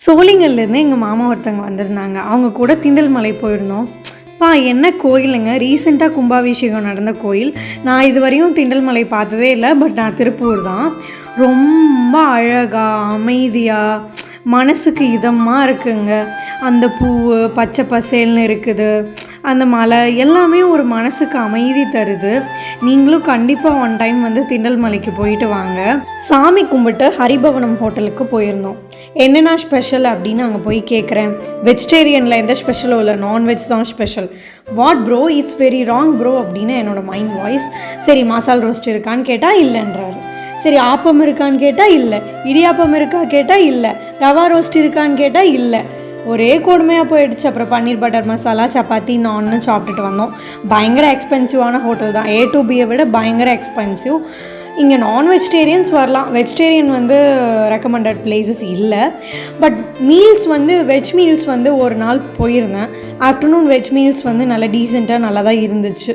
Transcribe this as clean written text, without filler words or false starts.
சோளிங்கல்லேருந்து எங்கள் மாமா ஒருத்தவங்க வந்திருந்தாங்க. அவங்க கூட திண்டல் மலை போயிருந்தோம். என்ன கோயிலுங்க, ரீசெண்டாக கும்பாபிஷேகம் நடந்த கோயில். நான் இதுவரையும் திண்டல் மலை பார்த்ததே இல்லை. பட் நான் திருப்பூர் தான். ரொம்ப அழகாக அமைதியாக மனசுக்கு இதமாக இருக்குங்க. அந்த பூ பச்சை பசேல்னு இருக்குது, அந்த மலை எல்லாமே ஒரு மனசுக்கு அமைதி தருது. நீங்களும் கண்டிப்பாக ஒன் டைம் வந்து திண்டல் மலைக்கு போயிட்டு வாங்க. சாமி கும்பிட்டு ஹரிபவனம் ஹோட்டலுக்கு போயிருந்தோம். என்னென்னா ஸ்பெஷல் அப்படின்னு அங்கே போய் கேட்குறேன். வெஜிடேரியனில் எந்த ஸ்பெஷலும் இல்லை, நான்வெஜ் தான் special. What bro, it's very wrong bro அப்படின்னு என்னோடய மைண்ட் வாய்ஸ். சரி மசால் ரோஸ்ட் இருக்கான்னு கேட்டால் இல்லைன்றாரு. சரி ஆப்பம் இருக்கான்னு கேட்டால் இல்லை, இடியாப்பம் இருக்கா கேட்டால் இல்லை, ரவா ரோஸ்ட் இருக்கான்னு கேட்டால் இல்லை. ஒரே கொடுமையாக போயிடுச்சு. அப்புறம் பன்னீர் பட்டர் மசாலா சப்பாத்தி நான்னு சாப்பிட்டுட்டு வந்தோம். பயங்கர எக்ஸ்பென்சிவான ஹோட்டல் தான். A to Bயை விட பயங்கர எக்ஸ்பென்சிவ். இங்கே நான் வெஜிடேரியன்ஸ் வரலாம், வெஜிடேரியன் வந்து ரெக்கமெண்டட் பிளேசஸ் இல்லை. பட் மீல்ஸ் வந்து வெஜ் மீல்ஸ் வந்து ஒரு நாள் போயிருந்தேன். ஆஃப்டர்நூன் வெஜ் மீல்ஸ் வந்து நல்லா டீசெண்டாக நல்லா தான் இருந்துச்சு.